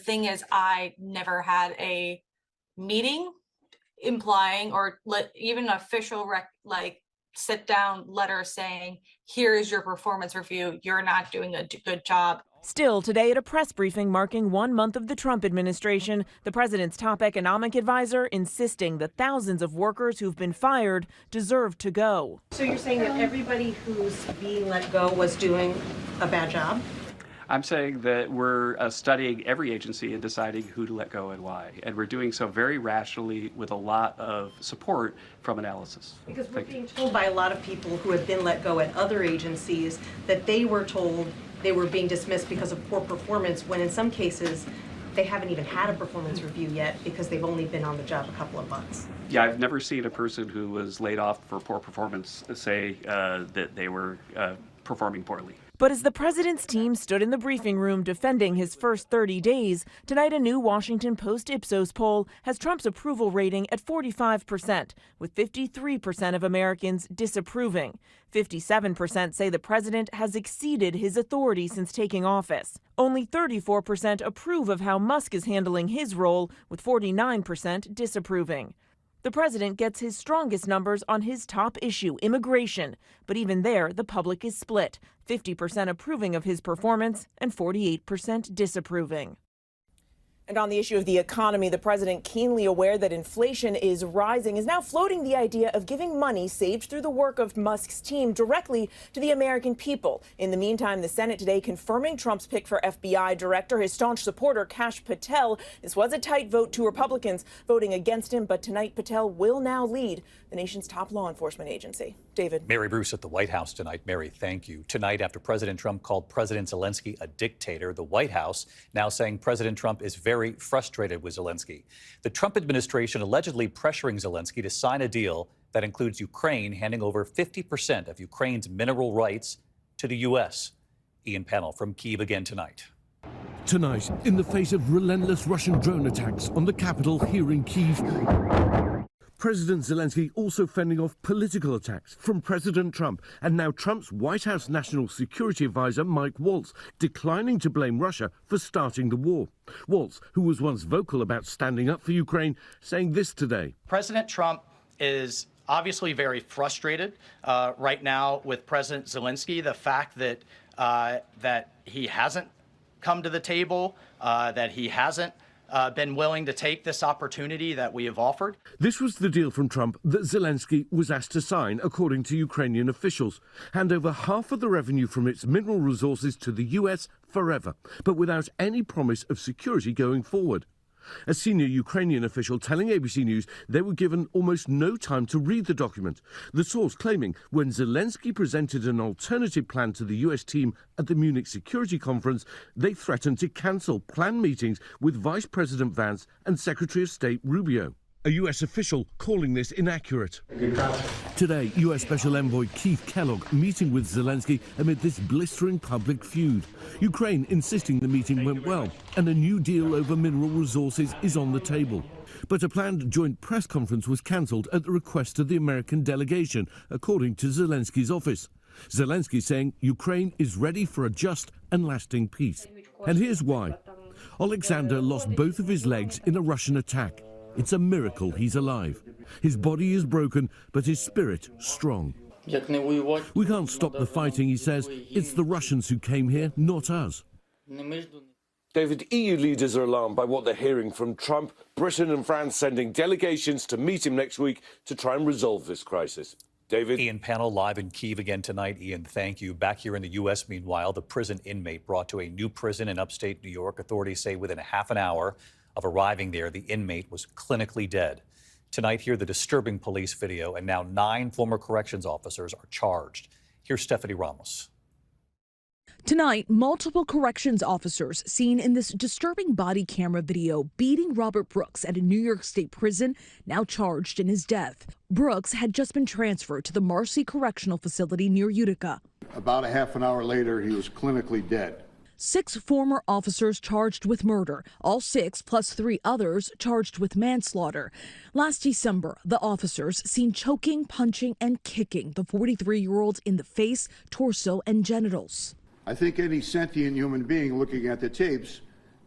thing is, I never had a meeting implying or even an official sit down letter saying, here is your performance review. You're not doing a good job. Still, today at a press briefing marking 1 month of the Trump administration, the president's top economic advisor insisting that thousands of workers who've been fired deserve to go. So you're saying that everybody who's being let go was doing a bad job? I'm saying that we're studying every agency and deciding who to let go and why. And we're doing so very rationally with a lot of support from analysis. Because we're being told by a lot of people who have been let go at other agencies that they were told they were being dismissed because of poor performance, when in some cases they haven't even had a performance review yet because they've only been on the job a couple of months. Yeah, I've never seen a person who was laid off for poor performance say that they were performing poorly. But as the president's team stood in the briefing room defending his first 30 days, tonight a new Washington Post Ipsos poll has Trump's approval rating at 45%, with 53% of Americans disapproving. 57% say the president has exceeded his authority since taking office. Only 34% approve of how Musk is handling his role, with 49% disapproving. The president gets his strongest numbers on his top issue, immigration. But even there, the public is split, 50% approving of his performance and 48% disapproving. And on the issue of the economy, the president, keenly aware that inflation is rising, is now floating the idea of giving money saved through the work of Musk's team directly to the American people. In the meantime, the Senate today confirming Trump's pick for FBI director, his staunch supporter, Kash Patel. This was a tight vote, 2 Republicans voting against him, but tonight Patel will now lead the nation's top law enforcement agency. David. Mary Bruce at the White House tonight. Mary, thank you. Tonight, after President Trump called President Zelensky a dictator, the White House now saying President Trump is very frustrated with Zelensky. The Trump administration allegedly pressuring Zelensky to sign a deal that includes Ukraine handing over 50% of Ukraine's mineral rights to the U.S. Ian Pannell from Kyiv again tonight. Tonight, in the face of relentless Russian drone attacks on the capital here in Kyiv, President Zelensky also fending off political attacks from President Trump, and now Trump's White House National Security Advisor Mike Waltz declining to blame Russia for starting the war. Waltz, who was once vocal about standing up for Ukraine, saying this today. President Trump is obviously very frustrated right now with President Zelensky. The fact that that he hasn't come to the table, that he hasn't been willing to take this opportunity that we have offered. This was the deal from Trump that Zelensky was asked to sign, according to Ukrainian officials. Hand over half of the revenue from its mineral resources to the US forever, but without any promise of security going forward. A senior Ukrainian official telling ABC News they were given almost no time to read the document. The source claiming when Zelensky presented an alternative plan to the US team at the Munich Security Conference, they threatened to cancel planned meetings with Vice President Vance and Secretary of State Rubio. A US official calling this inaccurate. Today, US Special Envoy Keith Kellogg meeting with Zelensky amid this blistering public feud. Ukraine insisting the meeting went well and a new deal over mineral resources is on the table. But a planned joint press conference was cancelled at the request of the American delegation, according to Zelensky's office. Zelensky saying Ukraine is ready for a just and lasting peace. And here's why. Alexander lost both of his legs in a Russian attack. It's a miracle he's alive. His body is broken, but his spirit strong. We can't stop the fighting, he says. It's the Russians who came here, not us. David, EU leaders are alarmed by what they're hearing from Trump. Britain and France sending delegations to meet him next week to try and resolve this crisis. David. Ian Pannell live in Kyiv again tonight. Ian, thank you. Back here in the U.S., meanwhile, the prison inmate brought to a new prison in upstate New York. Authorities say within a half an hour of arriving there, the inmate was clinically dead. Tonight, hear the disturbing police video, and now 9 former corrections officers are charged. Here's Stephanie Ramos. Tonight, multiple corrections officers seen in this disturbing body camera video beating Robert Brooks at a New York State prison, now charged in his death. Brooks had just been transferred to the Marcy Correctional Facility near Utica. About a half an hour later, he was clinically dead. 6 former officers charged with murder, all 6 plus 3 others charged with manslaughter. Last December, the officers seen choking, punching, and kicking the 43-year-old in the face, torso, and genitals. I think any sentient human being looking at the tapes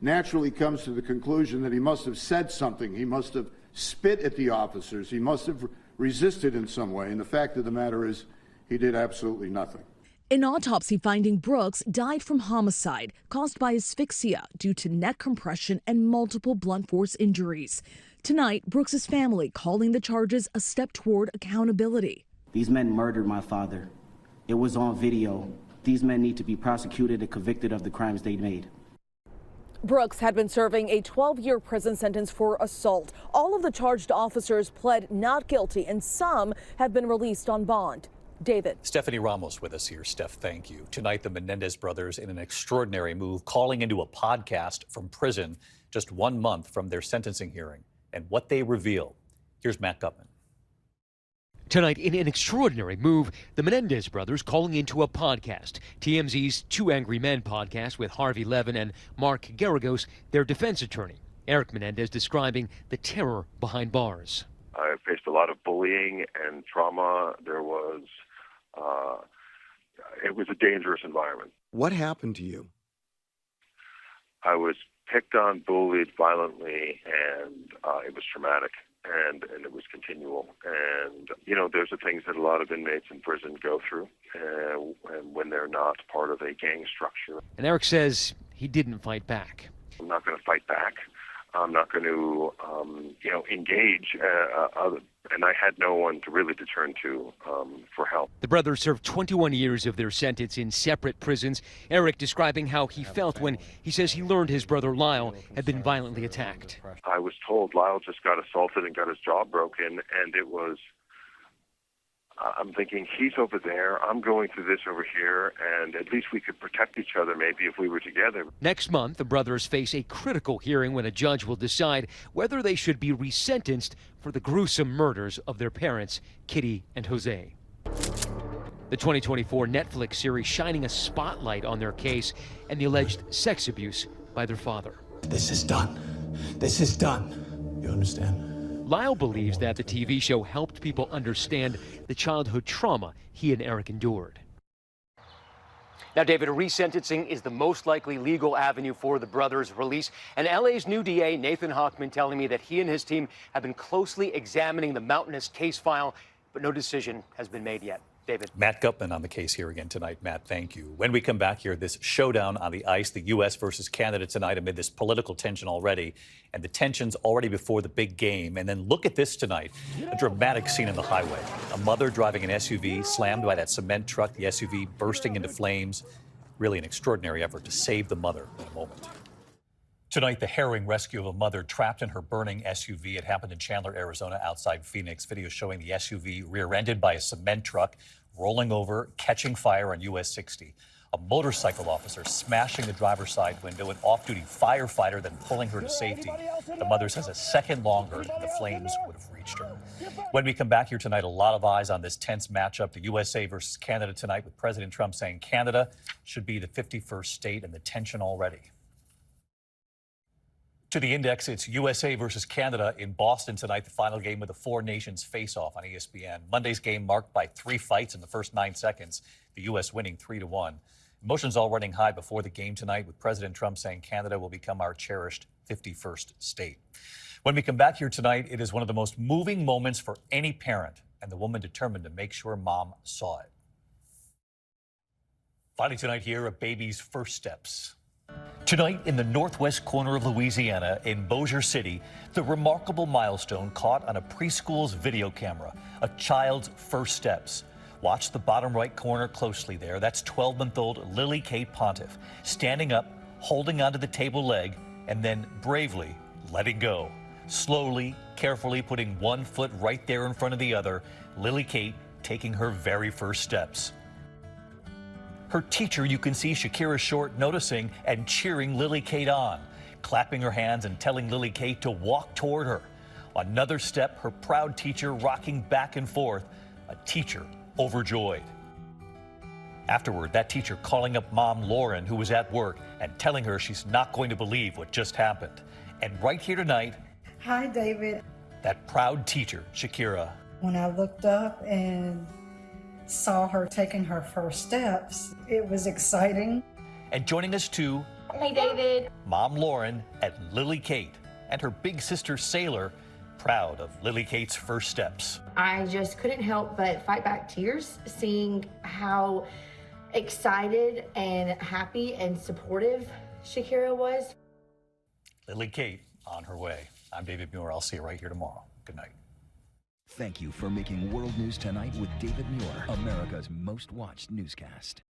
naturally comes to the conclusion that he must have said something. He must have spit at the officers. He must have resisted in some way. And the fact of the matter is, he did absolutely nothing. An autopsy finding Brooks died from homicide caused by asphyxia due to neck compression and multiple blunt force injuries. Tonight, Brooks' family calling the charges a step toward accountability. These men murdered my father. It was on video. These men need to be prosecuted and convicted of the crimes they made. Brooks had been serving a 12-year prison sentence for assault. All of the charged officers pled not guilty, and some have been released on bond. David. Stephanie Ramos with us here. Steph, thank you. Tonight, the Menendez brothers in an extraordinary move, calling into a podcast from prison just 1 month from their sentencing hearing and what they reveal. Here's Matt Gutman. Tonight, in an extraordinary move, the Menendez brothers calling into a podcast. TMZ's Two Angry Men podcast with Harvey Levin and Mark Garagos, their defense attorney. Eric Menendez describing the terror behind bars. I faced a lot of bullying and trauma. It was a dangerous environment. What happened to you? I was picked on, bullied violently, and it was traumatic. And it was continual. And, there's the things that a lot of inmates in prison go through and when they're not part of a gang structure. And Eric says he didn't fight back. I'm not going to fight back. I'm not going to, engage. And I had no one to really turn to for help. The brothers served 21 years of their sentence in separate prisons. Eric describing how he felt when he says he learned his brother Lyle had been violently attacked. I was told Lyle just got assaulted and got his jaw broken, and it was, I'm thinking, he's over there, I'm going through this over here, and at least we could protect each other maybe if we were together. Next month, the brothers face a critical hearing when a judge will decide whether they should be resentenced for the gruesome murders of their parents, Kitty and Jose. The 2024 Netflix series shining a spotlight on their case and the alleged sex abuse by their father. This is done. This is done. You understand? Lyle believes that the TV show helped people understand the childhood trauma he and Eric endured. Now, David, a resentencing is the most likely legal avenue for the brothers' release. And LA's new DA, Nathan Hochman, telling me that he and his team have been closely examining the mountainous case file, but no decision has been made yet. David. Matt Gutman on the case here again tonight. Matt, thank you. When we come back here, this showdown on the ice, the U.S. versus Canada tonight amid this political tension already, and the tensions already before the big game. And then look at this tonight, a dramatic scene on the highway. A mother driving an SUV slammed by that cement truck, the SUV bursting into flames. Really an extraordinary effort to save the mother in a moment. Tonight, the harrowing rescue of a mother trapped in her burning SUV. It happened in Chandler, Arizona, outside Phoenix. Video showing the SUV rear-ended by a cement truck, rolling over, catching fire on US 60. A motorcycle officer smashing the driver's side window, an off-duty firefighter then pulling her to safety. The mother says a second longer, and the flames would have reached her. When we come back here tonight, a lot of eyes on this tense matchup, the USA versus Canada tonight, with President Trump saying Canada should be the 51st state, and the tension already. To the index, it's USA versus Canada in Boston tonight, the final game of the four nations face-off on ESPN. Monday's game marked by 3 fights in the first 9 seconds, the U.S. winning 3-1. Emotions all running high before the game tonight, with President Trump saying Canada will become our cherished 51st state. When we come back here tonight, it is one of the most moving moments for any parent, and the woman determined to make sure mom saw it. Finally tonight here, a baby's first steps. Tonight, in the northwest corner of Louisiana, in Bossier City, the remarkable milestone caught on a preschool's video camera, a child's first steps. Watch the bottom right corner closely there. That's 12-month-old Lily Kate Pontiff, standing up, holding onto the table leg, and then bravely letting go. Slowly, carefully putting one foot right there in front of the other, Lily Kate taking her very first steps. Her teacher, you can see Shakira Short noticing and cheering Lily Kate on, clapping her hands and telling Lily Kate to walk toward her. Another step, her proud teacher rocking back and forth, a teacher overjoyed. Afterward, that teacher calling up mom Lauren, who was at work, and telling her she's not going to believe what just happened. And right here tonight, hi, David. That proud teacher, Shakira. When I looked up and saw her taking her first steps, it was exciting. And joining us too, Hey, David. Mom Lauren and Lily Kate and her big sister Sailor, proud of Lily Kate's first steps. I just couldn't help but fight back tears seeing how excited and happy and supportive Shakira was. Lily Kate on her way. I'm David Muir. I'll see you right here tomorrow. Good night. Thank you for making World News Tonight with David Muir, America's most watched newscast.